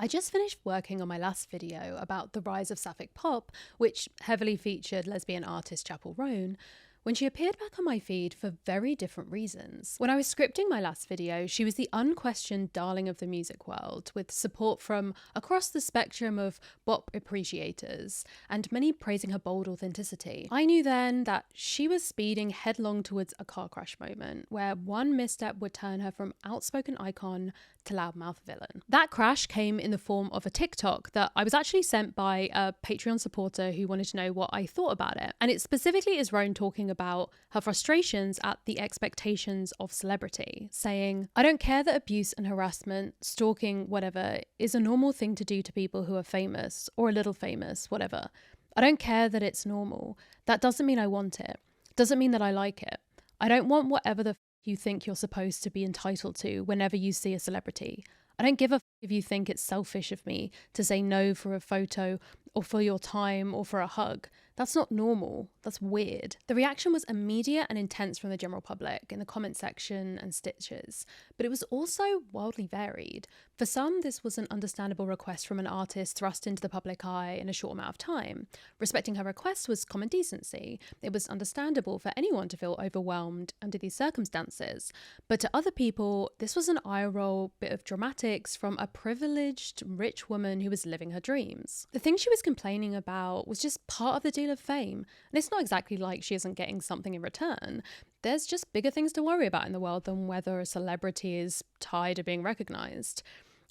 I just finished working on my last video about the rise of sapphic pop, which heavily featured lesbian artist Chapel Roan, when she appeared back on my feed for very different reasons. When I was scripting my last video, she was the unquestioned darling of the music world, with support from across the spectrum of bop appreciators, and many praising her bold authenticity. I knew then that she was speeding headlong towards a car crash moment, where one misstep would turn her from outspoken icon to loudmouth villain. That crash came in the form of a TikTok that I was actually sent by a Patreon supporter who wanted to know what I thought about it. And it specifically is Roan talking about her frustrations at the expectations of celebrity, saying, "I don't care that abuse and harassment, stalking, whatever, is a normal thing to do to people who are famous or a little famous, whatever. I don't care that it's normal. That doesn't mean I want it. Doesn't mean that I like it. I don't want whatever the you think you're supposed to be entitled to whenever you see a celebrity. I don't give a if you think it's selfish of me to say no for a photo or for your time or for a hug. That's not normal. That's weird." The reaction was immediate and intense from the general public in the comment section and stitches, but it was also wildly varied. For some, this was an understandable request from an artist thrust into the public eye in a short amount of time. Respecting her request was common decency. It was understandable for anyone to feel overwhelmed under these circumstances. But to other people, this was an eye-roll bit of dramatics from a privileged, rich woman who was living her dreams. The thing she was complaining about was just part of the deal of fame. And it's not exactly like she isn't getting something in return. There's just bigger things to worry about in the world than whether a celebrity is tired of being recognised.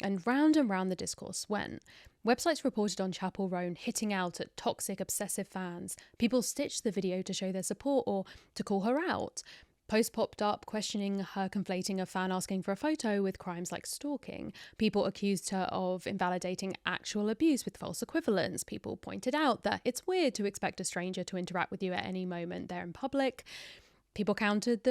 And round the discourse went. Websites reported on Chapel Roan hitting out at toxic, obsessive fans. People stitched the video to show their support or to call her out. Posts popped up questioning her conflating a fan asking for a photo with crimes like stalking. People accused her of invalidating actual abuse with false equivalents. People pointed out that it's weird to expect a stranger to interact with you at any moment there in public. People countered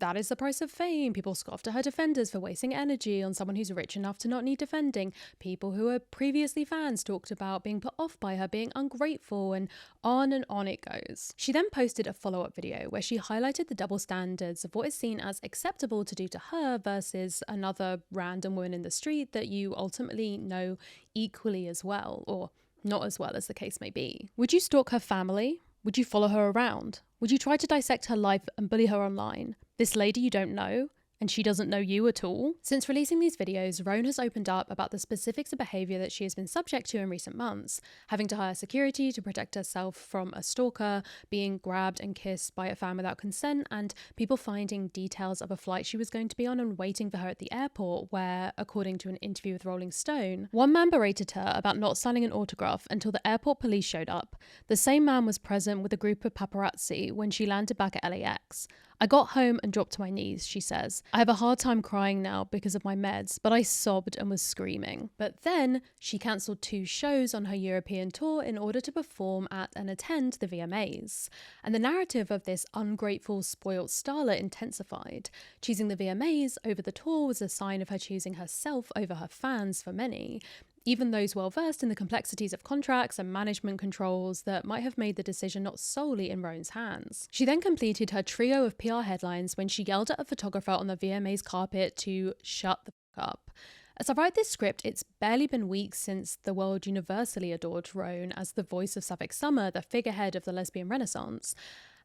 that is the price of fame. People scoffed at her defenders for wasting energy on someone who's rich enough to not need defending. People who were previously fans talked about being put off by her being ungrateful, and on it goes. She then posted a follow-up video where she highlighted the double standards of what is seen as acceptable to do to her versus another random woman in the street that you ultimately know equally as well, or not as well as the case may be. Would you stalk her family? Would you follow her around? Would you try to dissect her life and bully her online? This lady you don't know, and she doesn't know you at all? Since releasing these videos, Roan has opened up about the specifics of behaviour that she has been subject to in recent months, having to hire security to protect herself from a stalker, being grabbed and kissed by a fan without consent, and people finding details of a flight she was going to be on and waiting for her at the airport, where, according to an interview with Rolling Stone, one man berated her about not signing an autograph until the airport police showed up. The same man was present with a group of paparazzi when she landed back at LAX. "I got home and dropped to my knees," she says. "I have a hard time crying now because of my meds, but I sobbed and was screaming." But then she cancelled 2 shows on her European tour in order to perform at and attend the VMAs. And the narrative of this ungrateful, spoilt starlet intensified. Choosing the VMAs over the tour was a sign of her choosing herself over her fans for many, even those well versed in the complexities of contracts and management controls that might have made the decision not solely in Roan's hands. She then completed her trio of PR headlines when she yelled at a photographer on the VMA's carpet to shut the fuck up. As I write this script, it's barely been weeks since the world universally adored Roan as the voice of Sapphic Summer, the figurehead of the lesbian renaissance.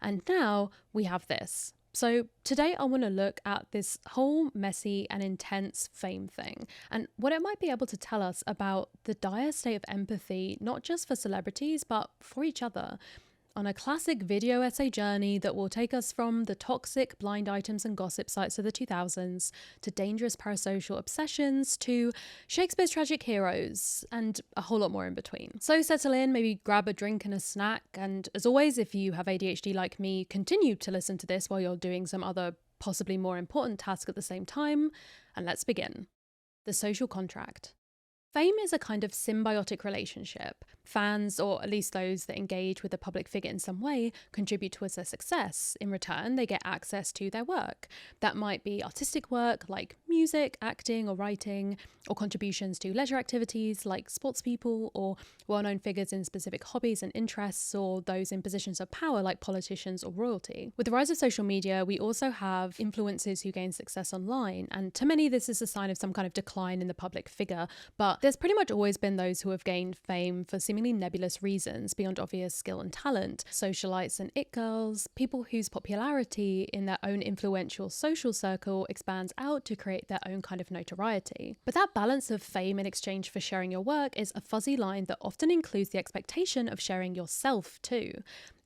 And now we have this. So today I want to look at this whole messy and intense fame thing and what it might be able to tell us about the dire state of empathy, not just for celebrities, but for each other, on a classic video essay journey that will take us from the toxic blind items and gossip sites of the 2000s to dangerous parasocial obsessions to Shakespeare's tragic heroes and a whole lot more in between. So settle in, maybe grab a drink and a snack, and as always, if you have ADHD like me, continue to listen to this while you're doing some other possibly more important task at the same time, and let's begin. The social contract. Fame is a kind of symbiotic relationship. Fans, or at least those that engage with a public figure in some way, contribute towards their success. In return, they get access to their work. That might be artistic work like music, acting, or writing, or contributions to leisure activities like sports people, or well-known figures in specific hobbies and interests, or those in positions of power like politicians or royalty. With the rise of social media, we also have influencers who gain success online, and to many this is a sign of some kind of decline in the public figure, but There's pretty much always been those who have gained fame for seemingly nebulous reasons beyond obvious skill and talent. Socialites and it girls, people whose popularity in their own influential social circle expands out to create their own kind of notoriety. But that balance of fame in exchange for sharing your work is a fuzzy line that often includes the expectation of sharing yourself too.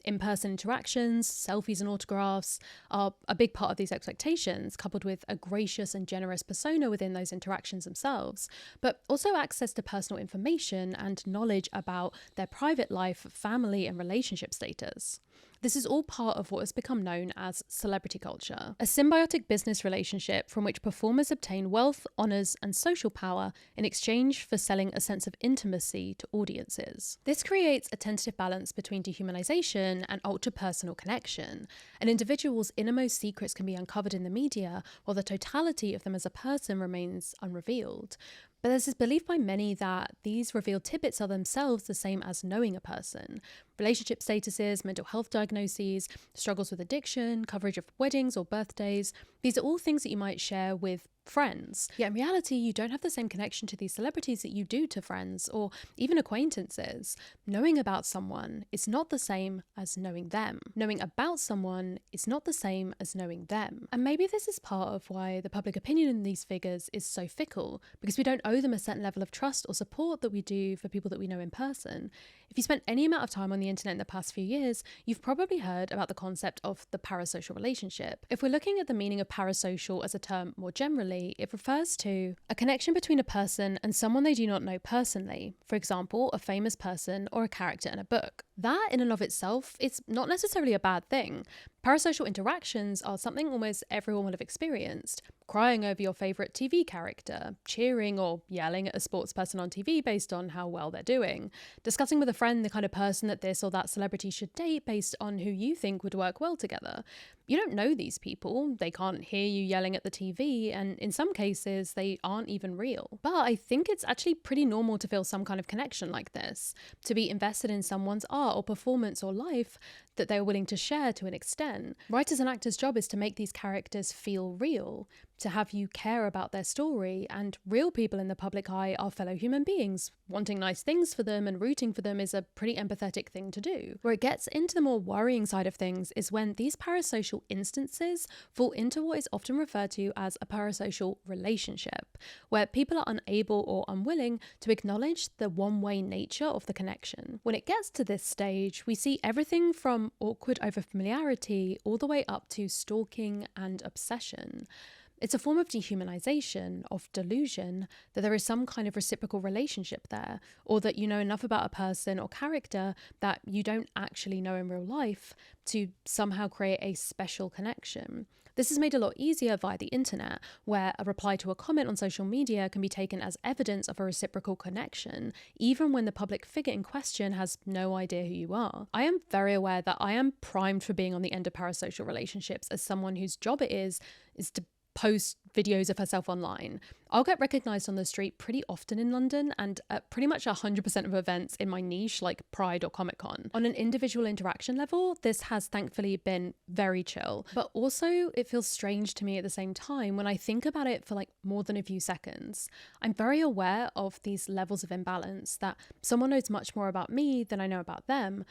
In-person interactions, selfies and autographs are a big part of these expectations, coupled with a gracious and generous persona within those interactions themselves, but also access to personal information and knowledge about their private life, family and relationship status. This is all part of what has become known as celebrity culture, a symbiotic business relationship from which performers obtain wealth, honours, and social power in exchange for selling a sense of intimacy to audiences. This creates a tentative balance between dehumanization and ultra-personal connection. An individual's innermost secrets can be uncovered in the media, while the totality of them as a person remains unrevealed. But there's this belief by many that these revealed tidbits are themselves the same as knowing a person. Relationship statuses, mental health diagnoses, struggles with addiction, coverage of weddings or birthdays, these are all things that you might share with friends. Yet in reality, you don't have the same connection to these celebrities that you do to friends or even acquaintances. Knowing about someone is not the same as knowing them. Knowing about someone is not the same as knowing them. And maybe this is part of why the public opinion in these figures is so fickle, because we don't owe them a certain level of trust or support that we do for people that we know in person. If you spent any amount of time on the internet in the past few years, you've probably heard about the concept of the parasocial relationship. If we're looking at the meaning of parasocial as a term more generally, it refers to a connection between a person and someone they do not know personally. For example, a famous person or a character in a book. That in and of itself is not necessarily a bad thing. Parasocial interactions are something almost everyone will have experienced. Crying over your favourite TV character, cheering or yelling at a sports person on TV based on how well they're doing, discussing with a friend the kind of person that this or that celebrity should date based on who you think would work well together. You don't know these people, they can't hear you yelling at the TV, and in some cases they aren't even real. But I think it's actually pretty normal to feel some kind of connection like this, to be invested in someone's art or performance or life that they're willing to share to an extent. Writers and actors' job is to make these characters feel real, to have you care about their story, and real people in the public eye are fellow human beings. Wanting nice things for them and rooting for them is a pretty empathetic thing to do. Where it gets into the more worrying side of things is when these parasocial instances fall into what is often referred to as a parasocial relationship, where people are unable or unwilling to acknowledge the one-way nature of the connection. When it gets to this stage, we see everything from awkward overfamiliarity all the way up to stalking and obsession. It's a form of dehumanization, of delusion, that there is some kind of reciprocal relationship there, or that you know enough about a person or character that you don't actually know in real life to somehow create a special connection. This is made a lot easier via the internet, where a reply to a comment on social media can be taken as evidence of a reciprocal connection, even when the public figure in question has no idea who you are. I am very aware that I am primed for being on the end of parasocial relationships as someone whose job it is to post videos of herself online. I'll get recognised on the street pretty often in London and at pretty much 100% of events in my niche like Pride or Comic-Con. On an individual interaction level, this has thankfully been very chill, but also it feels strange to me at the same time when I think about it for like more than a few seconds. I'm very aware of these levels of imbalance, that someone knows much more about me than I know about them,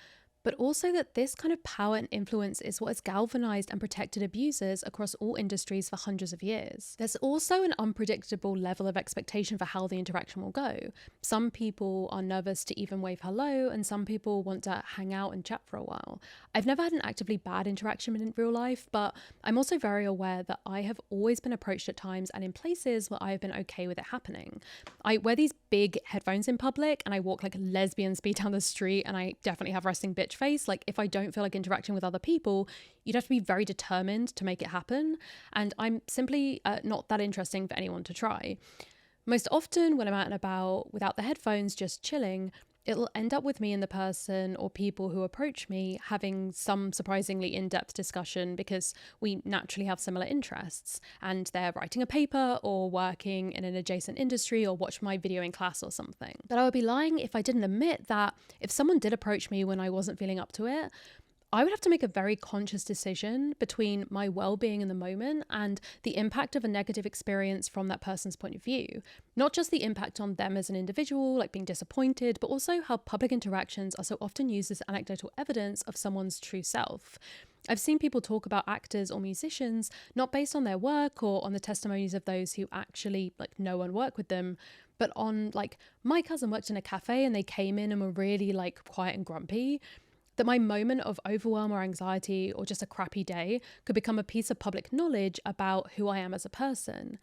but also that this kind of power and influence is what has galvanized and protected abusers across all industries for hundreds of years. There's also an unpredictable level of expectation for how the interaction will go. Some people are nervous to even wave hello, and some people want to hang out and chat for a while. I've never had an actively bad interaction in real life, but I'm also very aware that I have always been approached at times and in places where I've been okay with it happening. I wear these big headphones in public and I walk like lesbian speed down the street, and I definitely have resting bitch face. Like, if I don't feel like interacting with other people, you'd have to be very determined to make it happen, and I'm simply not that interesting for anyone to try. Most often when I'm out and about without the headphones, just chilling, it'll end up with me and the person or people who approach me having some surprisingly in-depth discussion because we naturally have similar interests, and they're writing a paper or working in an adjacent industry or watch my video in class or something. But I would be lying if I didn't admit that if someone did approach me when I wasn't feeling up to it, I would have to make a very conscious decision between my well-being in the moment and the impact of a negative experience from that person's point of view. Not just the impact on them as an individual, like being disappointed, but also how public interactions are so often used as anecdotal evidence of someone's true self. I've seen people talk about actors or musicians not based on their work or on the testimonies of those who actually know and work with them, but on my cousin worked in a cafe and they came in and were really quiet and grumpy. That my moment of overwhelm or anxiety or just a crappy day could become a piece of public knowledge about who I am as a person.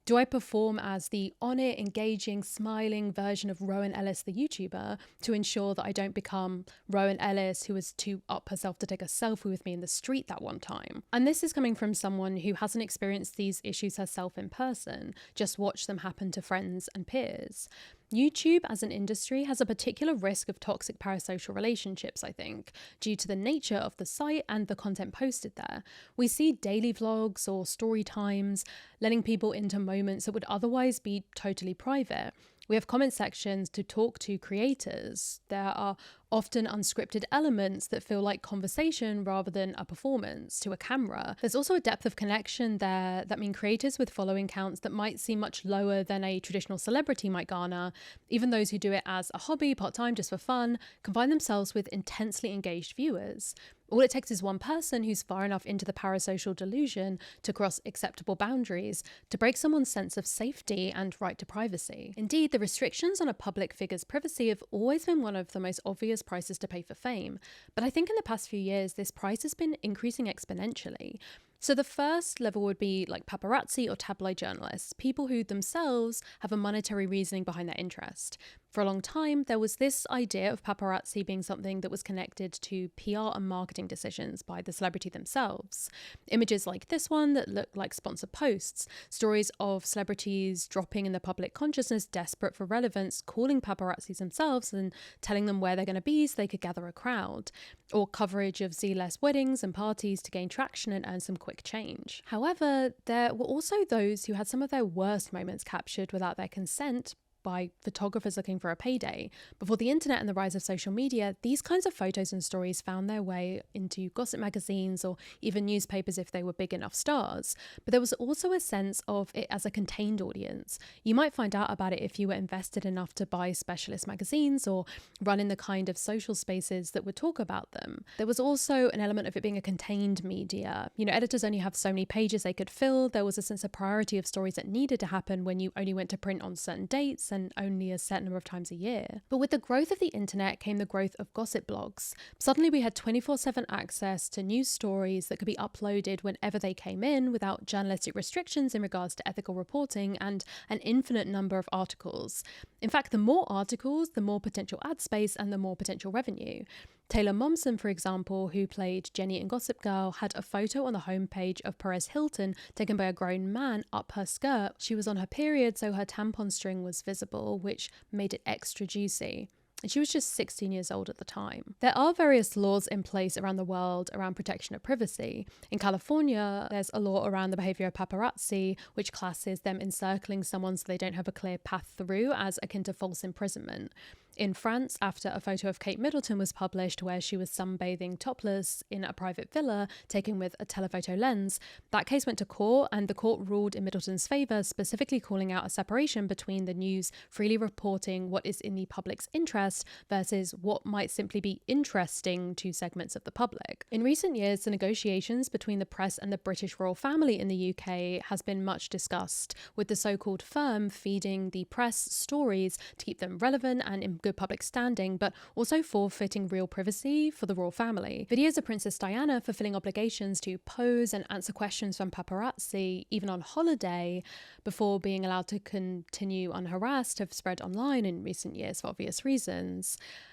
Do I perform as the on it, engaging, smiling version of Rowan Ellis, the YouTuber, to ensure that I don't become Rowan Ellis, who was too up herself to take a selfie with me in the street that one time? And this is coming from someone who hasn't experienced these issues herself in person, just watched them happen to friends and peers. YouTube as an industry has a particular risk of toxic parasocial relationships, I think, due to the nature of the site and the content posted there. We see daily vlogs or story times letting people into moments that would otherwise be totally private. We have comment sections to talk to creators. There are often unscripted elements that feel like conversation rather than a performance to a camera. There's also a depth of connection there that mean creators with following counts that might seem much lower than a traditional celebrity might garner, even those who do it as a hobby, part-time, just for fun, can find themselves with intensely engaged viewers. All it takes is one person who's far enough into the parasocial delusion to cross acceptable boundaries to break someone's sense of safety and right to privacy. Indeed, the restrictions on a public figure's privacy have always been one of the most obvious prices to pay for fame, but I think in the past few years this price has been increasing exponentially. So the first level would be paparazzi or tabloid journalists, people who themselves have a monetary reasoning behind their interest. For a long time, there was this idea of paparazzi being something that was connected to PR and marketing decisions by the celebrity themselves. Images like this one that look like sponsored posts, stories of celebrities dropping in the public consciousness, desperate for relevance, calling paparazzis themselves and telling them where they're going to be so they could gather a crowd, or coverage of Z-less weddings and parties to gain traction and earn some quick change. However, there were also those who had some of their worst moments captured without their consent by photographers looking for a payday. Before the internet and the rise of social media, these kinds of photos and stories found their way into gossip magazines or even newspapers if they were big enough stars. But there was also a sense of it as a contained audience. You might find out about it if you were invested enough to buy specialist magazines or run in the kind of social spaces that would talk about them. There was also an element of it being a contained media. Editors only have so many pages they could fill. There was a sense of priority of stories that needed to happen when you only went to print on certain dates and only a set number of times a year. But with the growth of the internet came the growth of gossip blogs. Suddenly we had 24/7 access to news stories that could be uploaded whenever they came in without journalistic restrictions in regards to ethical reporting and an infinite number of articles. In fact, the more articles, the more potential ad space and the more potential revenue. Taylor Momsen, for example, who played Jenny in Gossip Girl, had a photo on the homepage of Perez Hilton taken by a grown man up her skirt. She was on her period, so her tampon string was visible, which made it extra juicy. And she was just 16 years old at the time. There are various laws in place around the world around protection of privacy. In California, there's a law around the behavior of paparazzi, which classes them encircling someone so they don't have a clear path through as akin to false imprisonment. In France, after a photo of Kate Middleton was published where she was sunbathing topless in a private villa taken with a telephoto lens, that case went to court and the court ruled in Middleton's favour, specifically calling out a separation between the news freely reporting what is in the public's interest versus what might simply be interesting to segments of the public. In recent years, the negotiations between the press and the British royal family in the UK has been much discussed, with the so-called firm feeding the press stories to keep them relevant and in good public standing, but also forfeiting real privacy for the royal family. Videos of Princess Diana fulfilling obligations to pose and answer questions from paparazzi, even on holiday, before being allowed to continue unharassed, have spread online in recent years for obvious reasons.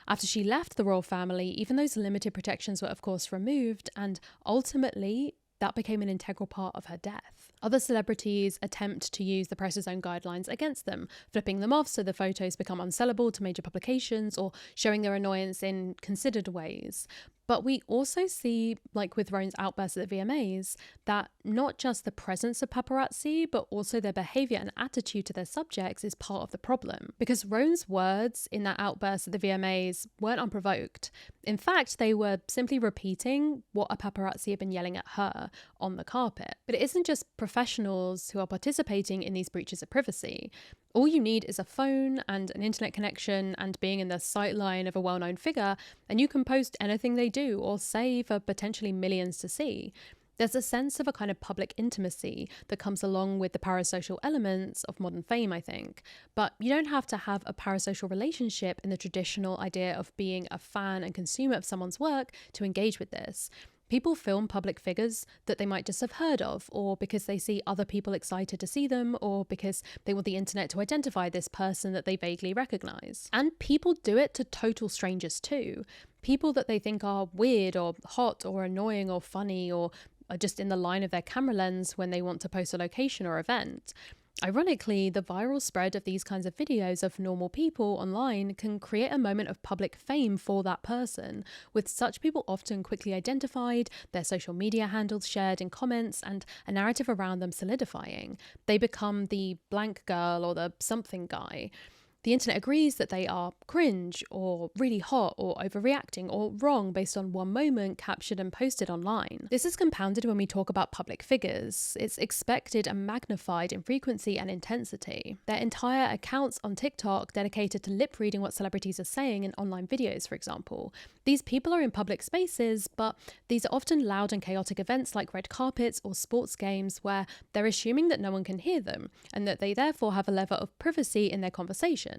After she left the royal family, even those limited protections were of course removed, and ultimately that became an integral part of her death. Other celebrities attempt to use the press's own guidelines against them, flipping them off so the photos become unsellable to major publications or showing their annoyance in considered ways. But we also see, like with Roan's outburst at the VMAs, that not just the presence of paparazzi, but also their behaviour and attitude to their subjects is part of the problem. Because Roan's words in that outburst at the VMAs weren't unprovoked. In fact, they were simply repeating what a paparazzi had been yelling at her on the carpet. But it isn't just professionals who are participating in these breaches of privacy. All you need is a phone and an internet connection and being in the sightline of a well-known figure, and you can post anything they do or say for potentially millions to see. There's a sense of a kind of public intimacy that comes along with the parasocial elements of modern fame, I think. But you don't have to have a parasocial relationship in the traditional idea of being a fan and consumer of someone's work to engage with this. People film public figures that they might just have heard of, or because they see other people excited to see them, or because they want the internet to identify this person that they vaguely recognise. And people do it to total strangers too. People that they think are weird or hot or annoying or funny or are just in the line of their camera lens when they want to post a location or event. Ironically, the viral spread of these kinds of videos of normal people online can create a moment of public fame for that person, with such people often quickly identified, their social media handles shared in comments, and a narrative around them solidifying. They become the blank girl or the something guy. The internet agrees that they are cringe or really hot or overreacting or wrong based on one moment captured and posted online. This is compounded when we talk about public figures. It's expected and magnified in frequency and intensity. Their entire accounts on TikTok dedicated to lip reading what celebrities are saying in online videos, for example. These people are in public spaces, but these are often loud and chaotic events like red carpets or sports games where they're assuming that no one can hear them and that they therefore have a level of privacy in their conversation.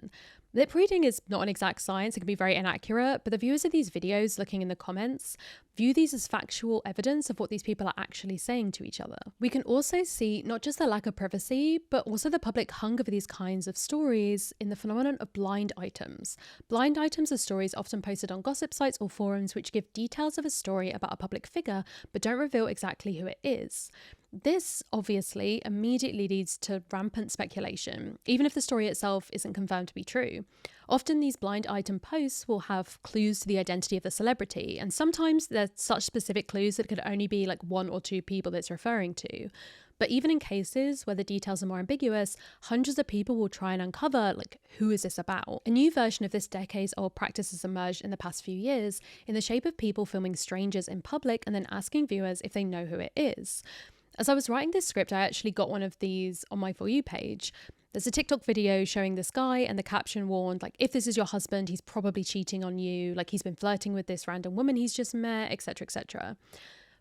Lip reading is not an exact science, it can be very inaccurate, but the viewers of these videos looking in the comments view these as factual evidence of what these people are actually saying to each other. We can also see not just the lack of privacy, but also the public hunger for these kinds of stories in the phenomenon of blind items. Blind items are stories often posted on gossip sites or forums which give details of a story about a public figure, but don't reveal exactly who it is. This obviously immediately leads to rampant speculation, even if the story itself isn't confirmed to be true. Often these blind item posts will have clues to the identity of the celebrity, and sometimes they're such specific clues that it could only be like one or two people that it's referring to. But even in cases where the details are more ambiguous, hundreds of people will try and uncover, like, who is this about? A new version of this decades-old practice has emerged in the past few years in the shape of people filming strangers in public and then asking viewers if they know who it is. As I was writing this script, I actually got one of these on my For You page. There's a TikTok video showing this guy and the caption warned, like, if this is your husband, he's probably cheating on you, like he's been flirting with this random woman he's just met, etc., etc.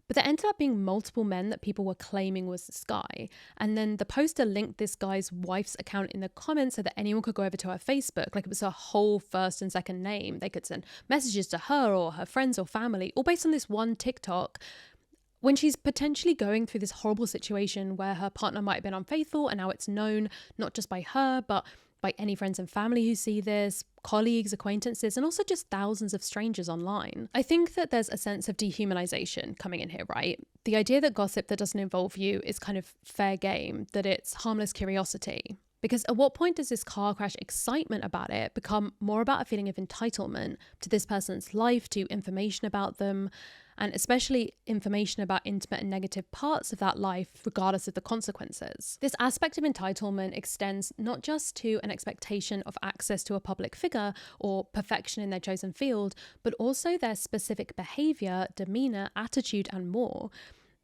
But there ended up being multiple men that people were claiming was this guy. And then the poster linked this guy's wife's account in the comments so that anyone could go over to her Facebook. Like it was her whole first and second name. They could send messages to her or her friends or family, all based on this one TikTok. When she's potentially going through this horrible situation where her partner might have been unfaithful and now it's known not just by her, but by any friends and family who see this, colleagues, acquaintances, and also just thousands of strangers online. I think that there's a sense of dehumanization coming in here, right? The idea that gossip that doesn't involve you is kind of fair game, that it's harmless curiosity. Because at what point does this car crash excitement about it become more about a feeling of entitlement to this person's life, to information about them, and especially information about intimate and negative parts of that life, regardless of the consequences? This aspect of entitlement extends not just to an expectation of access to a public figure or perfection in their chosen field, but also their specific behaviour, demeanour, attitude, and more.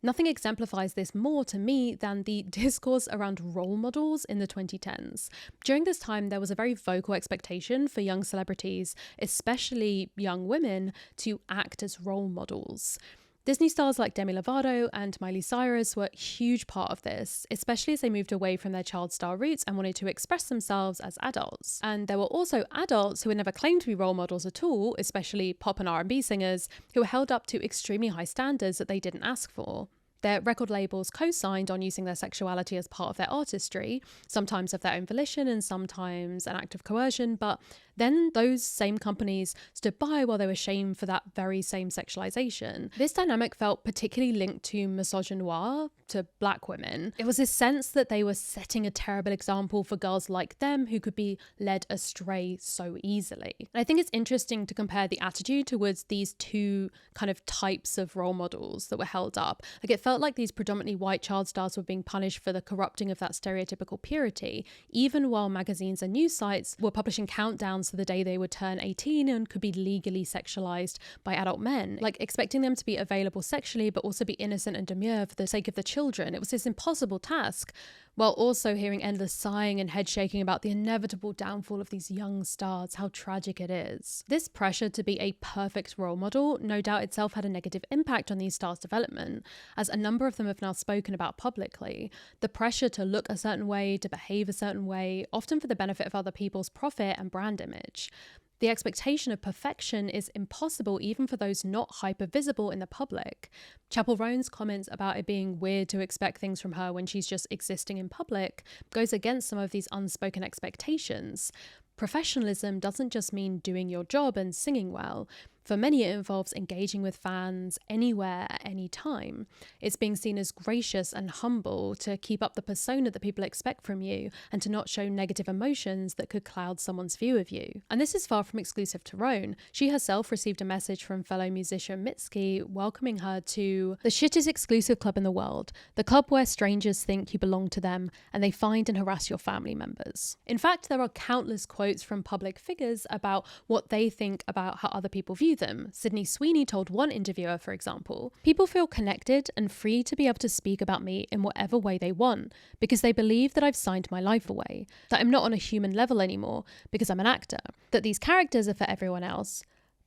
Nothing exemplifies this more to me than the discourse around role models in the 2010s. During this time, there was a very vocal expectation for young celebrities, especially young women, to act as role models. Disney stars like Demi Lovato and Miley Cyrus were a huge part of this, especially as they moved away from their child star roots and wanted to express themselves as adults. And there were also adults who had never claimed to be role models at all, especially pop and R&B singers, who were held up to extremely high standards that they didn't ask for. Their record labels co-signed on using their sexuality as part of their artistry, sometimes of their own volition and sometimes an act of coercion, but then those same companies stood by while they were shamed for that very same sexualization. This dynamic felt particularly linked to misogynoir, to black women. It was this sense that they were setting a terrible example for girls like them who could be led astray so easily. And I think it's interesting to compare the attitude towards these two kind of types of role models that were held up. Like, it felt like these predominantly white child stars were being punished for the corrupting of that stereotypical purity, even while magazines and news sites were publishing countdowns to the day they would turn 18 and could be legally sexualized by adult men, like expecting them to be available sexually but also be innocent and demure for the sake of the children. It was this impossible task, while also hearing endless sighing and head shaking about the inevitable downfall of these young stars, how tragic it is. This pressure to be a perfect role model no doubt itself had a negative impact on these stars' development, as a number of them have now spoken about publicly. The pressure to look a certain way, to behave a certain way, often for the benefit of other people's profit and brand image. The expectation of perfection is impossible even for those not hyper-visible in the public. Chapel Roan's comments about it being weird to expect things from her when she's just existing in public goes against some of these unspoken expectations. Professionalism doesn't just mean doing your job and singing well. For many, it involves engaging with fans anywhere at any time. It's being seen as gracious and humble, to keep up the persona that people expect from you and to not show negative emotions that could cloud someone's view of you. And this is far from exclusive to Roan. She herself received a message from fellow musician Mitski welcoming her to the shittest exclusive club in the world, the club where strangers think you belong to them and they find and harass your family members. In fact, there are countless quotes from public figures about what they think about how other people view them. Sydney Sweeney told one interviewer, for example, "People feel connected and free to be able to speak about me in whatever way they want because they believe that I've signed my life away, that I'm not on a human level anymore because I'm an actor, that these characters are for everyone else,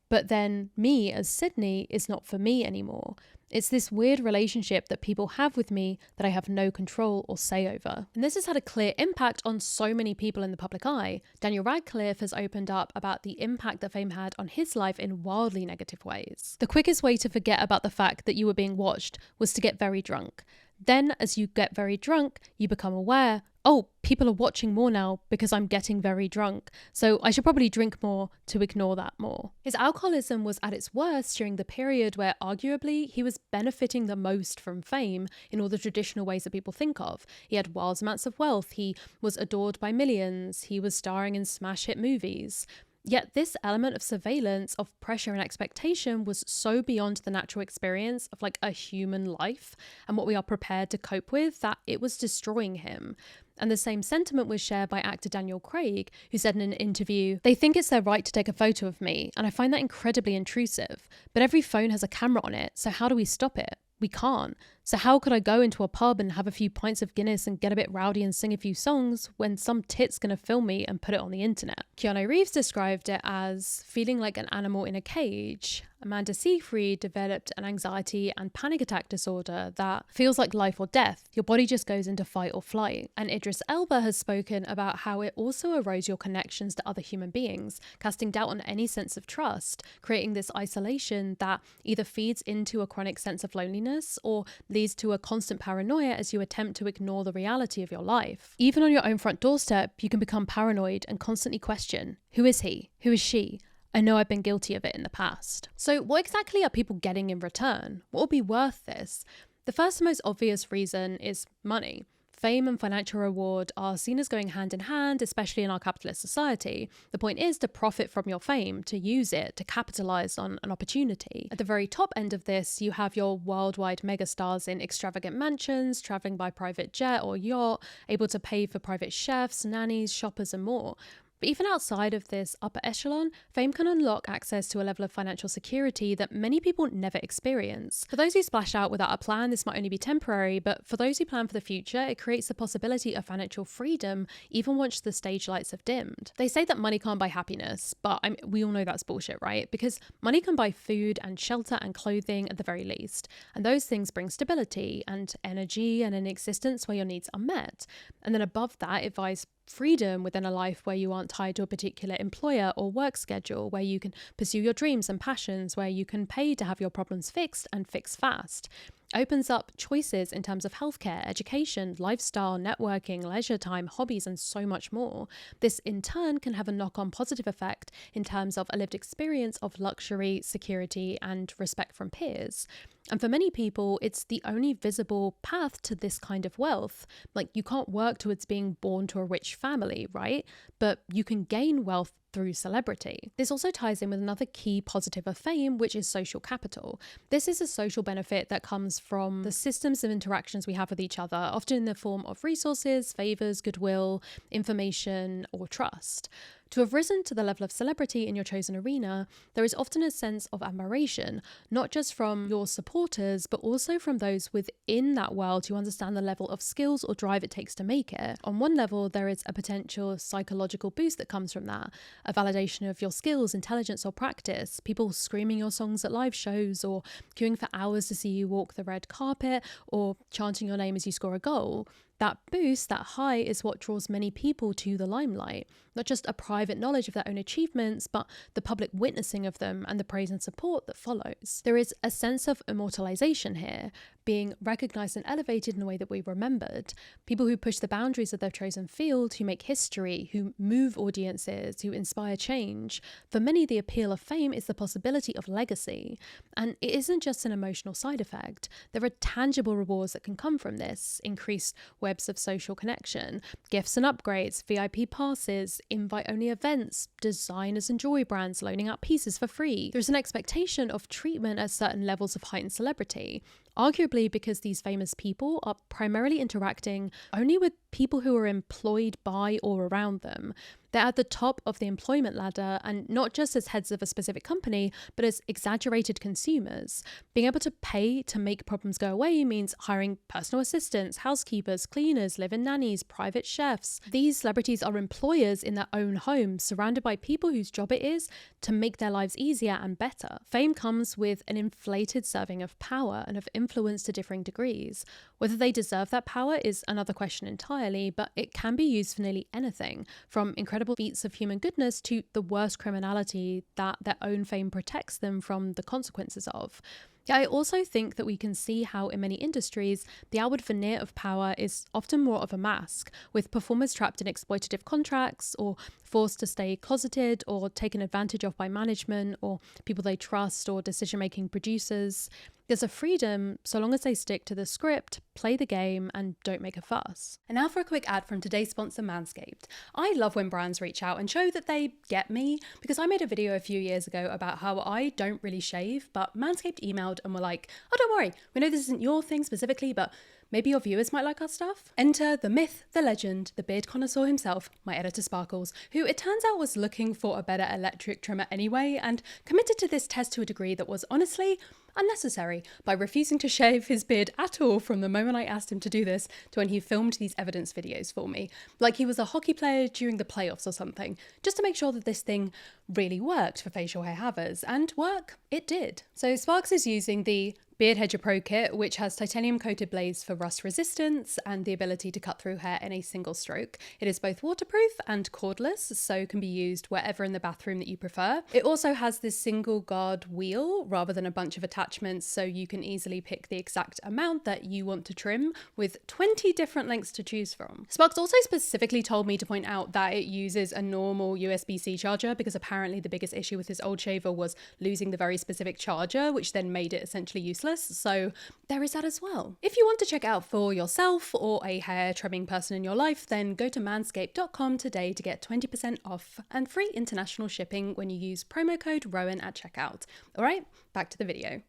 but then me as Sydney is not for me anymore. It's this weird relationship that people have with me that I have no control or say over." And this has had a clear impact on so many people in the public eye. Daniel Radcliffe has opened up about the impact that fame had on his life in wildly negative ways. The quickest way to forget about the fact that you were being watched was to get very drunk. Then, as you get very drunk, you become aware, oh, people are watching more now because I'm getting very drunk, so I should probably drink more to ignore that more. His alcoholism was at its worst during the period where arguably he was benefiting the most from fame in all the traditional ways that people think of. He had wild amounts of wealth, he was adored by millions, he was starring in smash hit movies. Yet this element of surveillance, of pressure and expectation was so beyond the natural experience of like a human life and what we are prepared to cope with that it was destroying him. And the same sentiment was shared by actor Daniel Craig, who said in an interview, "They think it's their right to take a photo of me, and I find that incredibly intrusive. But every phone has a camera on it, so how do we stop it? We can't. So how could I go into a pub and have a few pints of Guinness and get a bit rowdy and sing a few songs when some tit's gonna film me and put it on the internet?" Keanu Reeves described it as feeling like an animal in a cage. Amanda Seyfried developed an anxiety and panic attack disorder that feels like life or death. Your body just goes into fight or flight. And Idris Elba has spoken about how it also erodes your connections to other human beings, casting doubt on any sense of trust, creating this isolation that either feeds into a chronic sense of loneliness or leads to a constant paranoia as you attempt to ignore the reality of your life. Even on your own front doorstep, you can become paranoid and constantly question, who is he? Who is she? I know I've been guilty of it in the past. So what exactly are people getting in return? What will be worth this? The first and most obvious reason is money. Fame and financial reward are seen as going hand in hand, especially in our capitalist society. The point is to profit from your fame, to use it, to capitalize on an opportunity. At the very top end of this, you have your worldwide megastars in extravagant mansions, traveling by private jet or yacht, able to pay for private chefs, nannies, shoppers, and more. But even outside of this upper echelon, fame can unlock access to a level of financial security that many people never experience. For those who splash out without a plan, this might only be temporary, but for those who plan for the future, it creates the possibility of financial freedom even once the stage lights have dimmed. They say that money can't buy happiness, but we all know that's bullshit, right? Because money can buy food and shelter and clothing at the very least, and those things bring stability and energy and an existence where your needs are met. And then above that, it buys freedom within a life where you aren't tied to a particular employer or work schedule, where you can pursue your dreams and passions, where you can pay to have your problems fixed and fix fast. opens up choices in terms of healthcare, education, lifestyle, networking, leisure time, hobbies, and so much more. This in turn can have a knock-on positive effect in terms of a lived experience of luxury, security, and respect from peers. And for many people, it's the only visible path to this kind of wealth. Like, you can't work towards being born to a rich family, right? But you can gain wealth through celebrity. This also ties in with another key positive of fame, which is social capital. This is a social benefit that comes from the systems of interactions we have with each other, often in the form of resources, favors, goodwill, information, or trust. To have risen to the level of celebrity in your chosen arena, there is often a sense of admiration, not just from your supporters, but also from those within that world who understand the level of skills or drive it takes to make it. On one level, there is a potential psychological boost that comes from that, a validation of your skills, intelligence, or practice, people screaming your songs at live shows, or queuing for hours to see you walk the red carpet, or chanting your name as you score a goal. That boost, that high, is what draws many people to the limelight. Not just a private knowledge of their own achievements, but the public witnessing of them and the praise and support that follows. There is a sense of immortalization here, being recognized and elevated in a way that we've remembered. People who push the boundaries of their chosen field, who make history, who move audiences, who inspire change. For many, the appeal of fame is the possibility of legacy. And it isn't just an emotional side effect. There are tangible rewards that can come from this: increased webs of social connection, gifts and upgrades, VIP passes, invite-only events, designers and jewelry brands loaning out pieces for free. There's an expectation of treatment at certain levels of heightened celebrity, arguably because these famous people are primarily interacting only with people who are employed by or around them. They're at the top of the employment ladder, and not just as heads of a specific company, but as exaggerated consumers. Being able to pay to make problems go away means hiring personal assistants, housekeepers, cleaners, live-in nannies, private chefs. These celebrities are employers in their own homes, surrounded by people whose job it is to make their lives easier and better. Fame comes with an inflated serving of power and of influence to differing degrees. Whether they deserve that power is another question entirely, but it can be used for nearly anything, from incredible feats of human goodness to the worst criminality that their own fame protects them from the consequences of. Yet I also think that we can see how in many industries, the outward veneer of power is often more of a mask, with performers trapped in exploitative contracts or forced to stay closeted or taken advantage of by management or people they trust or decision-making producers. There's a freedom so long as they stick to the script, play the game, and don't make a fuss. And now for a quick ad from today's sponsor, Manscaped. I love when brands reach out and show that they get me, because I made a video a few years ago about how I don't really shave, but Manscaped emailed and were like, oh, don't worry, we know this isn't your thing specifically, but maybe your viewers might like our stuff. Enter the myth, the legend, the beard connoisseur himself, my editor Sparkles, who it turns out was looking for a better electric trimmer anyway, and committed to this test to a degree that was honestly unnecessary by refusing to shave his beard at all from the moment I asked him to do this to when he filmed these evidence videos for me. Like he was a hockey player during the playoffs or something, just to make sure that this thing really worked for facial hair havers, and work it did. So Sparks is using the Beard Hedger Pro Kit, which has titanium coated blades for rust resistance and the ability to cut through hair in a single stroke. It is both waterproof and cordless, so can be used wherever in the bathroom that you prefer. It also has this single guard wheel rather than a bunch of attachments, so you can easily pick the exact amount that you want to trim with 20 different lengths to choose from. Sparks also specifically told me to point out that it uses a normal USB-C charger, because apparently the biggest issue with his old shaver was losing the very specific charger, which then made it essentially useless. So there is that as well. If you want to check out for yourself or a hair trimming person in your life, then go to manscaped.com today to get 20% off and free international shipping when you use promo code Rowan at checkout. All right, back to the video.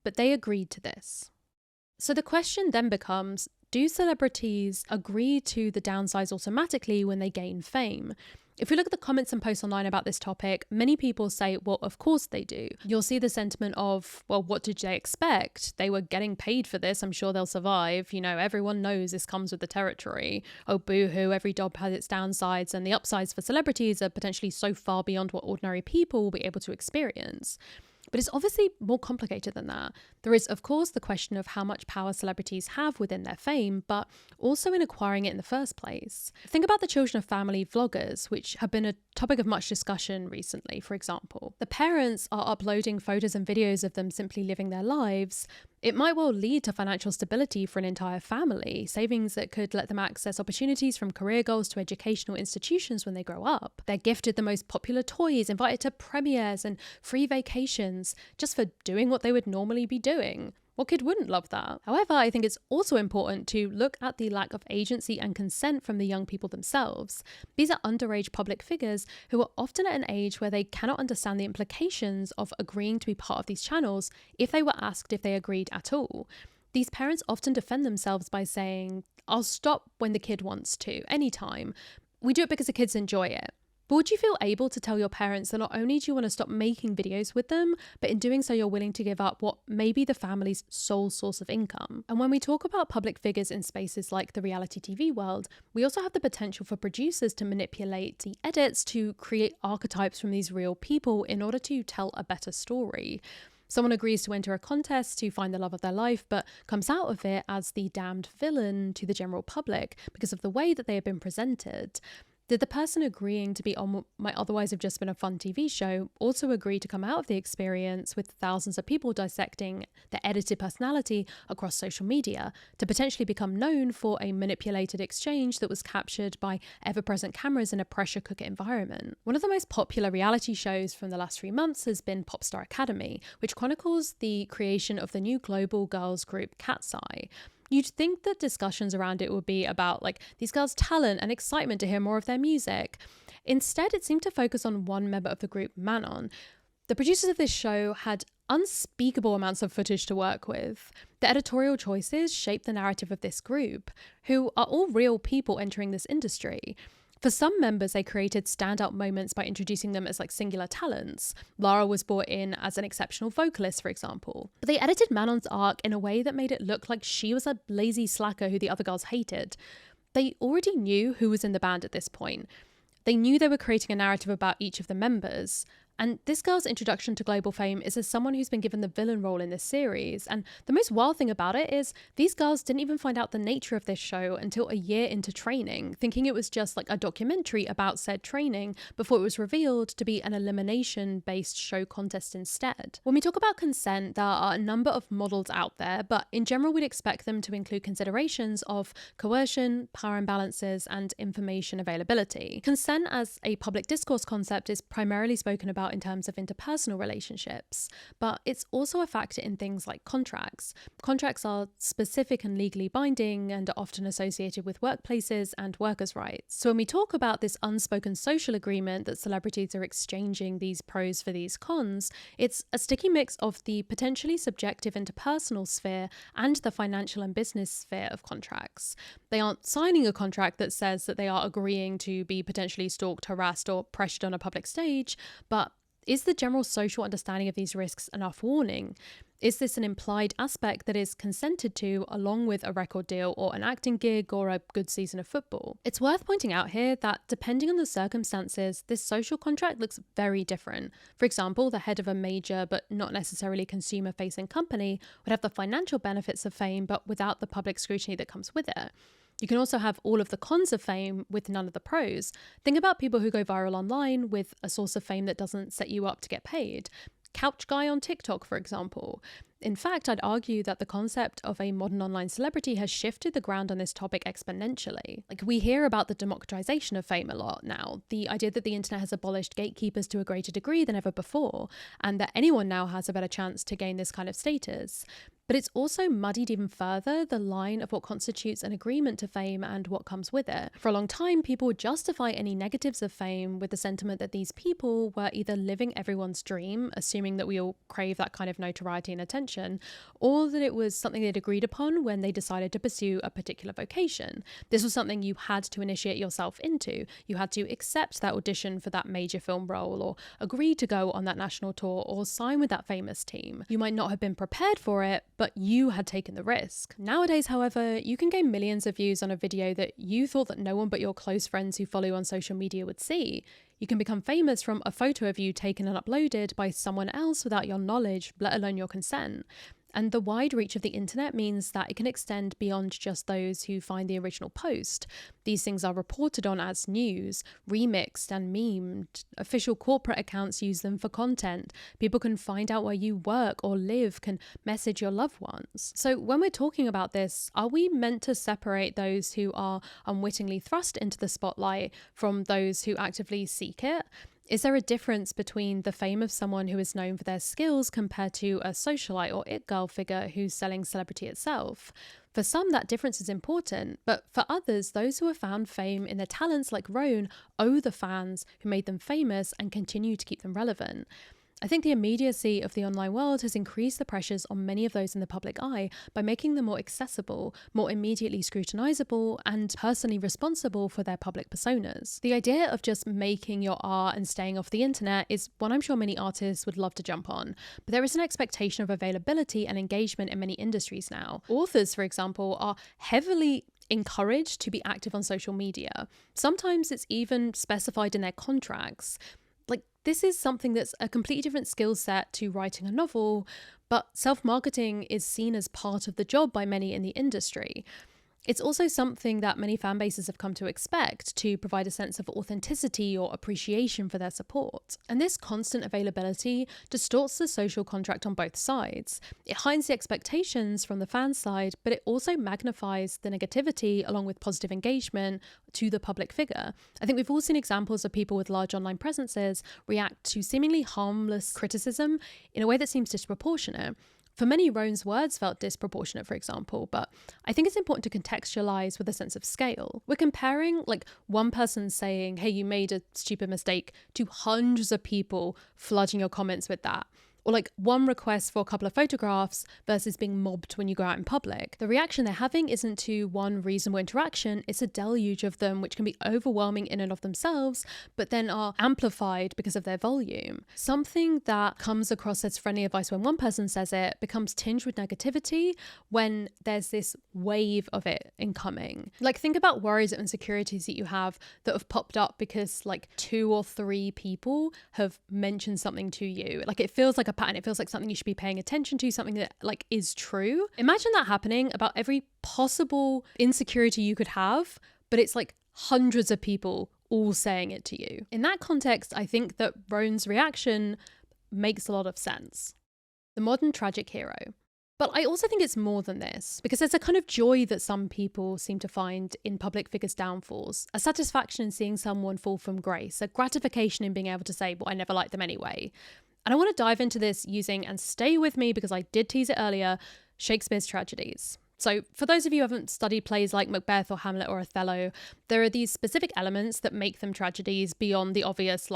But they agreed to this. So the question then becomes, do celebrities agree to the downsides automatically when they gain fame? If we look at the comments and posts online about this topic, many people say, well, of course they do. You'll see the sentiment of, well, what did they expect? They were getting paid for this. I'm sure they'll survive. You know, everyone knows this comes with the territory. Oh, boo-hoo, every job has its downsides, and the upsides for celebrities are potentially so far beyond what ordinary people will be able to experience. But it's obviously more complicated than that. There is, of course, the question of how much power celebrities have within their fame, but also in acquiring it in the first place. Think about the children of family vloggers, which have been a topic of much discussion recently, for example. The parents are uploading photos and videos of them simply living their lives, It might well lead to financial stability for an entire family, savings that could let them access opportunities from career goals to educational institutions when they grow up. They're gifted the most popular toys, invited to premieres and free vacations, just for doing what they would normally be doing. What kid wouldn't love that? However, I think it's also important to look at the lack of agency and consent from the young people themselves. These are underage public figures who are often at an age where they cannot understand the implications of agreeing to be part of these channels if they were asked if they agreed at all. These parents often defend themselves by saying, "I'll stop when the kid wants to, anytime. We do it because the kids enjoy it." But would you feel able to tell your parents that not only do you want to stop making videos with them, but in doing so you're willing to give up what may be the family's sole source of income? And when we talk about public figures in spaces like the reality TV world, we also have the potential for producers to manipulate the edits to create archetypes from these real people in order to tell a better story. Someone agrees to enter a contest to find the love of their life, but comes out of it as the damned villain to the general public because of the way that they have been presented. Did the person agreeing to be on what might otherwise have just been a fun TV show also agree to come out of the experience with thousands of people dissecting their edited personality across social media to potentially become known for a manipulated exchange that was captured by ever-present cameras in a pressure cooker environment? One of the most popular reality shows from the last 3 months has been Popstar Academy, which chronicles the creation of the new global girls group Cat's Eye. You'd think that discussions around it would be about these girls' talent and excitement to hear more of their music. Instead, it seemed to focus on one member of the group, Manon. The producers of this show had unspeakable amounts of footage to work with. The editorial choices shaped the narrative of this group, who are all real people entering this industry. For some members, they created standout moments by introducing them as singular talents. Lara was brought in as an exceptional vocalist, for example. But they edited Manon's arc in a way that made it look like she was a lazy slacker who the other girls hated. They already knew who was in the band at this point. They knew they were creating a narrative about each of the members. And this girl's introduction to global fame is as someone who's been given the villain role in this series. And the most wild thing about it is these girls didn't even find out the nature of this show until a year into training, thinking it was just a documentary about said training before it was revealed to be an elimination-based show contest instead. When we talk about consent, there are a number of models out there, but in general we'd expect them to include considerations of coercion, power imbalances, and information availability. Consent as a public discourse concept is primarily spoken about in terms of interpersonal relationships, but it's also a factor in things like contracts. Contracts are specific and legally binding and are often associated with workplaces and workers' rights. So when we talk about this unspoken social agreement that celebrities are exchanging these pros for these cons, it's a sticky mix of the potentially subjective interpersonal sphere and the financial and business sphere of contracts. They aren't signing a contract that says that they are agreeing to be potentially stalked, harassed, or pressured on a public stage, but is the general social understanding of these risks enough warning? Is this an implied aspect that is consented to along with a record deal or an acting gig or a good season of football? It's worth pointing out here that depending on the circumstances, this social contract looks very different. For example, the head of a major but not necessarily consumer-facing company would have the financial benefits of fame but without the public scrutiny that comes with it. You can also have all of the cons of fame with none of the pros. Think about people who go viral online with a source of fame that doesn't set you up to get paid. Couch guy on TikTok, for example. In fact, I'd argue that the concept of a modern online celebrity has shifted the ground on this topic exponentially. We hear about the democratization of fame a lot now, the idea that the internet has abolished gatekeepers to a greater degree than ever before, and that anyone now has a better chance to gain this kind of status. But it's also muddied even further the line of what constitutes an agreement to fame and what comes with it. For a long time, people would justify any negatives of fame with the sentiment that these people were either living everyone's dream, assuming that we all crave that kind of notoriety and attention, or that it was something they'd agreed upon when they decided to pursue a particular vocation. This was something you had to initiate yourself into. You had to accept that audition for that major film role, or agree to go on that national tour, or sign with that famous team. You might not have been prepared for it, but you had taken the risk. Nowadays, however, you can gain millions of views on a video that you thought that no one but your close friends who follow you on social media would see. You can become famous from a photo of you taken and uploaded by someone else without your knowledge, let alone your consent. And the wide reach of the internet means that it can extend beyond just those who find the original post. These things are reported on as news, remixed and memed. Official corporate accounts use them for content. People can find out where you work or live, can message your loved ones. So when we're talking about this, are we meant to separate those who are unwittingly thrust into the spotlight from those who actively seek it? Is there a difference between the fame of someone who is known for their skills compared to a socialite or it girl figure who's selling celebrity itself? For some, that difference is important, but for others, those who have found fame in their talents like Roan owe the fans who made them famous and continue to keep them relevant. I think the immediacy of the online world has increased the pressures on many of those in the public eye by making them more accessible, more immediately scrutinizable, and personally responsible for their public personas. The idea of just making your art and staying off the internet is one I'm sure many artists would love to jump on, but there is an expectation of availability and engagement in many industries now. Authors, for example, are heavily encouraged to be active on social media. Sometimes it's even specified in their contracts. This is something that's a completely different skill set to writing a novel, but self-marketing is seen as part of the job by many in the industry. It's also something that many fan bases have come to expect to provide a sense of authenticity or appreciation for their support. And this constant availability distorts the social contract on both sides. It hides the expectations from the fan side, but it also magnifies the negativity along with positive engagement to the public figure. I think we've all seen examples of people with large online presences react to seemingly harmless criticism in a way that seems disproportionate. For many, Roan's words felt disproportionate, for example, but I think it's important to contextualize with a sense of scale. We're comparing one person saying, hey, you made a stupid mistake, to hundreds of people flooding your comments with that. Or one request for a couple of photographs versus being mobbed when you go out in public. The reaction they're having isn't to one reasonable interaction, it's a deluge of them which can be overwhelming in and of themselves, but then are amplified because of their volume. Something that comes across as friendly advice when one person says it becomes tinged with negativity when there's this wave of it incoming. Think about worries and insecurities that you have that have popped up because 2 or 3 people have mentioned something to you. It feels like a pattern. It feels like something you should be paying attention to, something that is true. Imagine that happening about every possible insecurity you could have, but it's hundreds of people all saying it to you. In that context, I think that Roan's reaction makes a lot of sense. The modern tragic hero. But I also think it's more than this, because there's a kind of joy that some people seem to find in public figures' downfalls, a satisfaction in seeing someone fall from grace, a gratification in being able to say, well, I never liked them anyway. And I want to dive into this using, and stay with me because I did tease it earlier, Shakespeare's tragedies. So for those of you who haven't studied plays like Macbeth or Hamlet or Othello, there are these specific elements that make them tragedies beyond the obvious,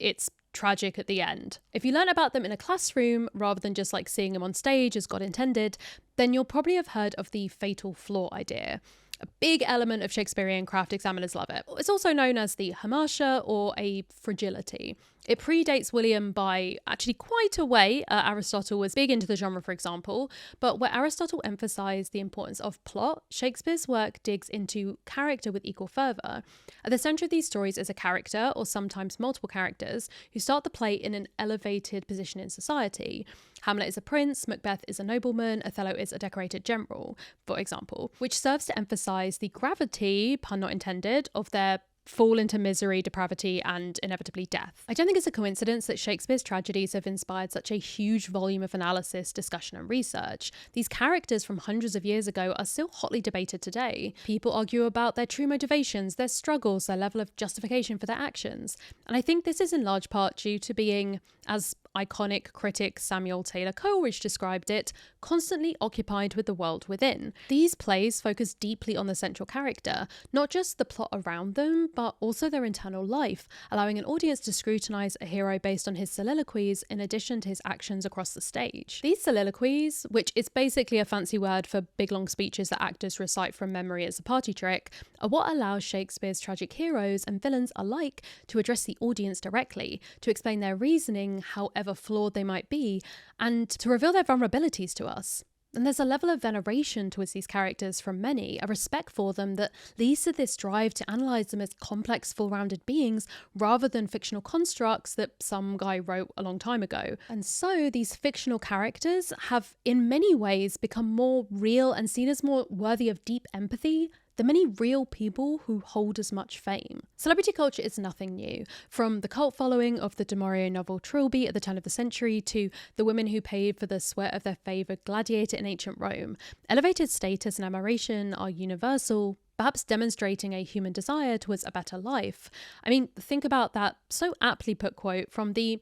it's tragic at the end. If you learn about them in a classroom rather than just seeing them on stage as God intended, then you'll probably have heard of the fatal flaw idea. A big element of Shakespearean craft, examiners love it. It's also known as the hamartia or a fragility. It predates William by actually quite a way. Aristotle was big into the genre, for example, but where Aristotle emphasized the importance of plot, Shakespeare's work digs into character with equal fervor. At the center of these stories is a character, or sometimes multiple characters, who start the play in an elevated position in society. Hamlet is a prince, Macbeth is a nobleman, Othello is a decorated general, for example, which serves to emphasize the gravity, pun not intended, of their fall into misery, depravity, and inevitably death. I don't think it's a coincidence that Shakespeare's tragedies have inspired such a huge volume of analysis, discussion, and research. These characters from hundreds of years ago are still hotly debated today. People argue about their true motivations, their struggles, their level of justification for their actions. And I think this is in large part due to being, as iconic critic Samuel Taylor Coleridge described it, constantly occupied with the world within. These plays focus deeply on the central character, not just the plot around them, but also their internal life, allowing an audience to scrutinize a hero based on his soliloquies in addition to his actions across the stage. These soliloquies, which is basically a fancy word for big long speeches that actors recite from memory as a party trick, are what allows Shakespeare's tragic heroes and villains alike to address the audience directly, to explain their reasoning, however flawed they might be, and to reveal their vulnerabilities to us. And there's a level of veneration towards these characters from many, a respect for them that leads to this drive to analyse them as complex, full-rounded beings rather than fictional constructs that some guy wrote a long time ago. And so these fictional characters have in many ways become more real and seen as more worthy of deep empathy than many real people who hold as much fame. Celebrity culture is nothing new, from the cult following of the Du Maurier novel Trilby at the turn of the century to the women who paid for the sweat of their favoured gladiator in ancient Rome. Elevated status and admiration are universal, perhaps demonstrating a human desire towards a better life. I mean, think about that so aptly put quote from the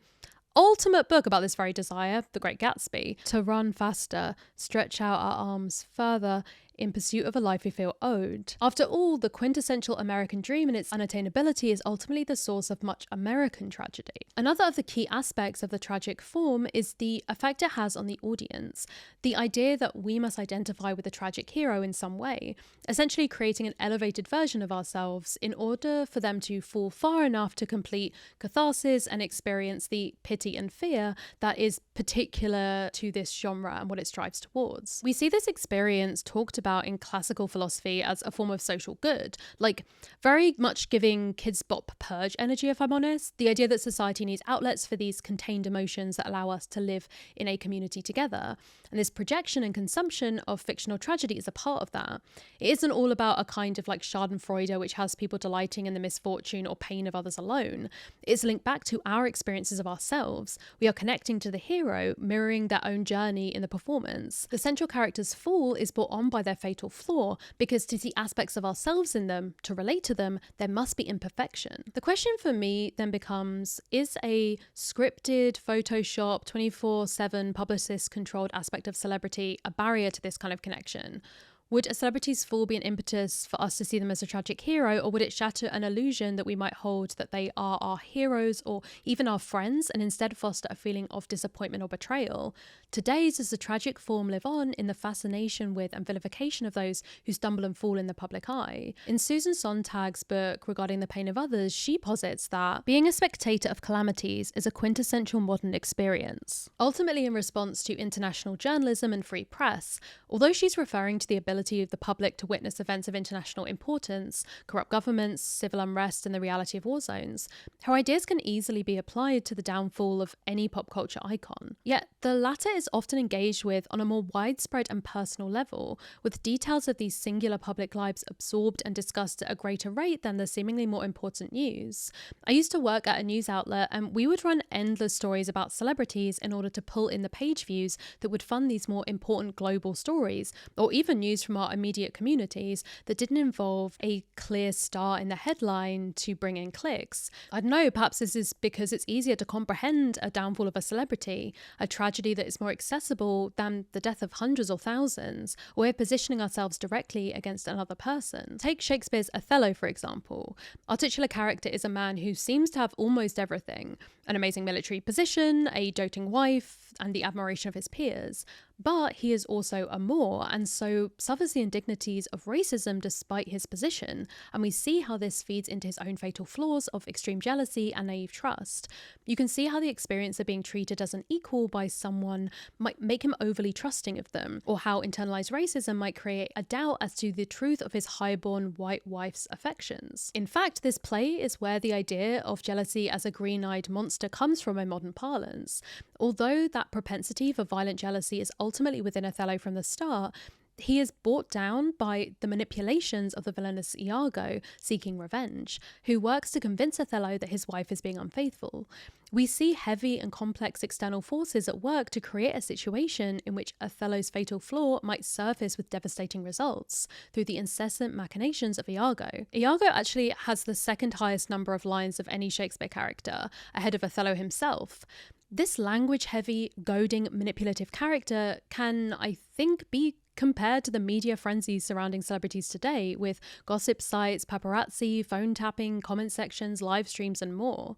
ultimate book about this very desire, The Great Gatsby: to run faster, stretch out our arms further, in pursuit of a life we feel owed. After all, the quintessential American dream and its unattainability is ultimately the source of much American tragedy. Another of the key aspects of the tragic form is the effect it has on the audience. The idea that we must identify with the tragic hero in some way, essentially creating an elevated version of ourselves in order for them to fall far enough to complete catharsis and experience the pity and fear that is particular to this genre and what it strives towards. We see this experience talked about in classical philosophy as a form of social good, like very much giving Kids Bop purge energy, if I'm honest. The idea that society needs outlets for these contained emotions that allow us to live in a community together. And this projection and consumption of fictional tragedy is a part of that. It isn't all about a kind of like schadenfreude which has people delighting in the misfortune or pain of others alone. It's linked back to our experiences of ourselves. We are connecting to the hero, mirroring their own journey in the performance. The central character's fall is brought on by their fatal flaw, because to see aspects of ourselves in them, to relate to them, there must be imperfection. The question for me then becomes, is a scripted, Photoshop, 24/7 publicist-controlled aspect of celebrity a barrier to this kind of connection? Would a celebrity's fall be an impetus for us to see them as a tragic hero, or would it shatter an illusion that we might hold that they are our heroes or even our friends, and instead foster a feeling of disappointment or betrayal? Today, does the tragic form live on in the fascination with and vilification of those who stumble and fall in the public eye? In Susan Sontag's book regarding the pain of others, she posits that being a spectator of calamities is a quintessential modern experience. Ultimately, in response to international journalism and free press, although she's referring to the ability of the public to witness events of international importance, corrupt governments, civil unrest, and the reality of war zones, her ideas can easily be applied to the downfall of any pop culture icon. Yet the latter is often engaged with on a more widespread and personal level, with details of these singular public lives absorbed and discussed at a greater rate than the seemingly more important news. I used to work at a news outlet, and we would run endless stories about celebrities in order to pull in the page views that would fund these more important global stories, or even news from our immediate communities that didn't involve a clear star in the headline to bring in clicks. I don't know, perhaps this is because it's easier to comprehend a downfall of a celebrity, a tragedy that is more accessible than the death of hundreds or thousands. We're positioning ourselves directly against another person. Take Shakespeare's Othello, for example. Our titular character is a man who seems to have almost everything: an amazing military position, a doting wife, and the admiration of his peers. But he is also a Moor, and so suffers the indignities of racism despite his position, and we see how this feeds into his own fatal flaws of extreme jealousy and naive trust. You can see how the experience of being treated as an equal by someone might make him overly trusting of them, or how internalized racism might create a doubt as to the truth of his highborn white wife's affections. In fact, this play is where the idea of jealousy as a green-eyed monster comes from in modern parlance. Although that propensity for violent jealousy is ultimately within Othello from the start, he is brought down by the manipulations of the villainous Iago seeking revenge, who works to convince Othello that his wife is being unfaithful. We see heavy and complex external forces at work to create a situation in which Othello's fatal flaw might surface with devastating results through the incessant machinations of Iago. Iago actually has the second highest number of lines of any Shakespeare character, ahead of Othello himself. This language-heavy, goading, manipulative character can, I think, be compared to the media frenzies surrounding celebrities today, with gossip sites, paparazzi, phone tapping, comment sections, live streams, and more.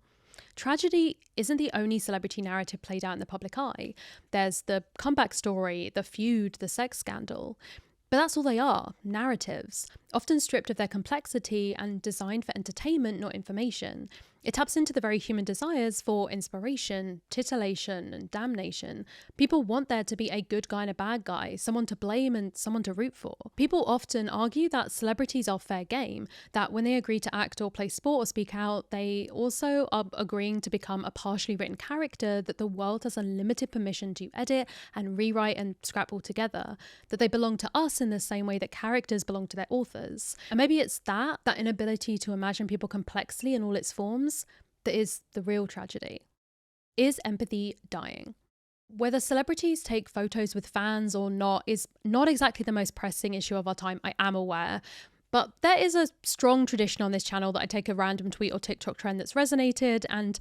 Tragedy isn't the only celebrity narrative played out in the public eye. There's the comeback story, the feud, the sex scandal. But that's all they are, narratives, often stripped of their complexity and designed for entertainment, not information. It taps into the very human desires for inspiration, titillation, and damnation. People want there to be a good guy and a bad guy, someone to blame and someone to root for. People often argue that celebrities are fair game, that when they agree to act or play sport or speak out, they also are agreeing to become a partially written character that the world has unlimited permission to edit and rewrite and scrap altogether, that they belong to us in the same way that characters belong to their authors. And maybe it's that inability to imagine people complexly in all its forms that is the real tragedy. Is empathy dying? Whether celebrities take photos with fans or not is not exactly the most pressing issue of our time, I am aware. But there is a strong tradition on this channel that I take a random tweet or TikTok trend that's resonated and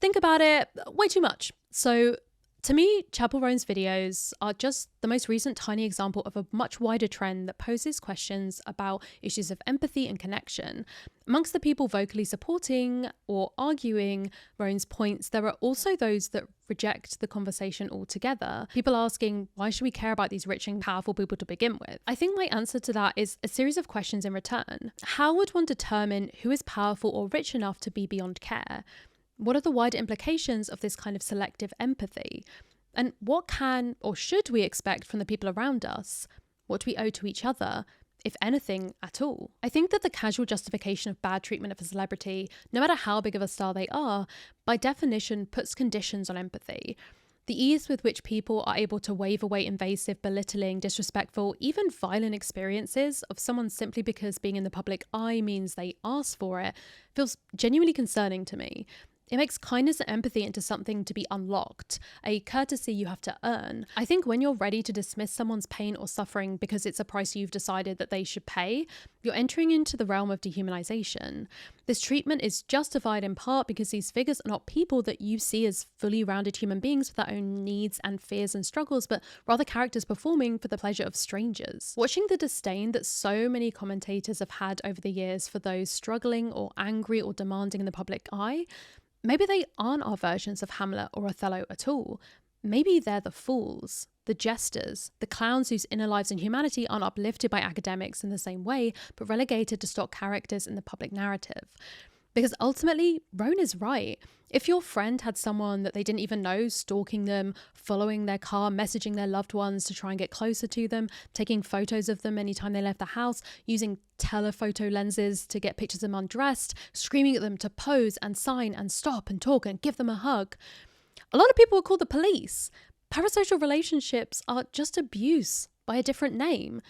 think about it way too much. So to me, Chapel Roan's videos are just the most recent tiny example of a much wider trend that poses questions about issues of empathy and connection. Amongst the people vocally supporting or arguing Roan's points, there are also those that reject the conversation altogether. People asking, why should we care about these rich and powerful people to begin with? I think my answer to that is a series of questions in return. How would one determine who is powerful or rich enough to be beyond care? What are the wider implications of this kind of selective empathy? And what can or should we expect from the people around us? What do we owe to each other, if anything at all? I think that the casual justification of bad treatment of a celebrity, no matter how big of a star they are, by definition puts conditions on empathy. The ease with which people are able to wave away invasive, belittling, disrespectful, even violent experiences of someone simply because being in the public eye means they asked for it feels genuinely concerning to me. It makes kindness and empathy into something to be unlocked, a courtesy you have to earn. I think when you're ready to dismiss someone's pain or suffering because it's a price you've decided that they should pay, you're entering into the realm of dehumanization. This treatment is justified in part because these figures are not people that you see as fully rounded human beings with their own needs and fears and struggles, but rather characters performing for the pleasure of strangers. Watching the disdain that so many commentators have had over the years for those struggling or angry or demanding in the public eye, maybe they aren't our versions of Hamlet or Othello at all. Maybe they're the fools, the jesters, the clowns whose inner lives and humanity aren't uplifted by academics in the same way, but relegated to stock characters in the public narrative. Because ultimately, Roan is right. If your friend had someone that they didn't even know stalking them, following their car, messaging their loved ones to try and get closer to them, taking photos of them anytime they left the house, using telephoto lenses to get pictures of them undressed, screaming at them to pose and sign and stop and talk and give them a hug, a lot of people would call the police. Parasocial relationships are just abuse by a different name.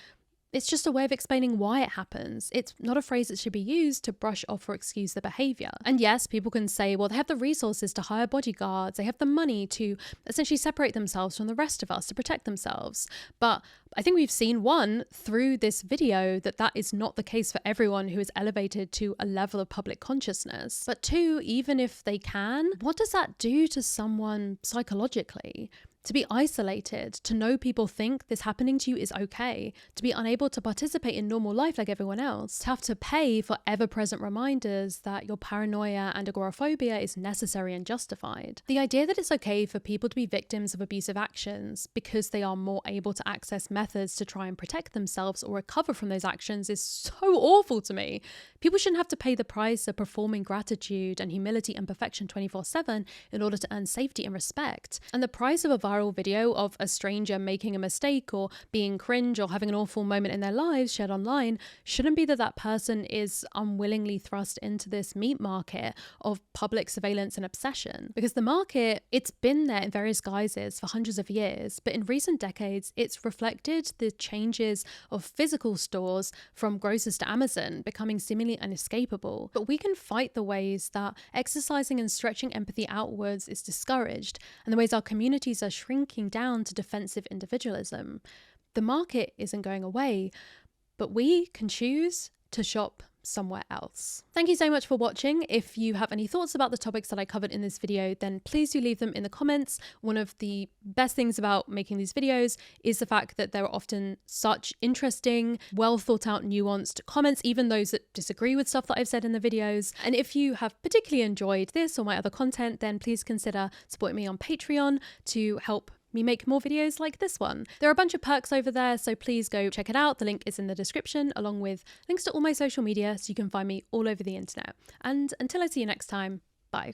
It's just a way of explaining why it happens. It's not a phrase that should be used to brush off or excuse the behaviour. And yes, people can say, well, they have the resources to hire bodyguards, they have the money to essentially separate themselves from the rest of us to protect themselves. But I think we've seen, one, through this video, that that is not the case for everyone who is elevated to a level of public consciousness. But two, even if they can, what does that do to someone psychologically? To be isolated, to know people think this happening to you is okay, to be unable to participate in normal life like everyone else, to have to pay for ever-present reminders that your paranoia and agoraphobia is necessary and justified. The idea that it's okay for people to be victims of abusive actions because they are more able to access methods to try and protect themselves or recover from those actions is so awful to me. People shouldn't have to pay the price of performing gratitude and humility and perfection 24/7 in order to earn safety and respect. And the price of a viral video of a stranger making a mistake or being cringe or having an awful moment in their lives shared online shouldn't be that that person is unwillingly thrust into this meat market of public surveillance and obsession. Because the market, it's been there in various guises for hundreds of years, but in recent decades, it's reflected the changes of physical stores from grocers to Amazon becoming seemingly inescapable. But we can fight the ways that exercising and stretching empathy outwards is discouraged, and the ways our communities are shrinking down to defensive individualism. The market isn't going away, but we can choose to shop somewhere else. Thank you so much for watching. If you have any thoughts about the topics that I covered in this video, then please do leave them in the comments. One of the best things about making these videos is the fact that there are often such interesting, well thought out, nuanced comments, even those that disagree with stuff that I've said in the videos. And if you have particularly enjoyed this or my other content, then please consider supporting me on Patreon to help me make more videos like this one. There are a bunch of perks over there, so please go check it out. The link is in the description, along with links to all my social media, so you can find me all over the internet. And until I see you next time, Bye.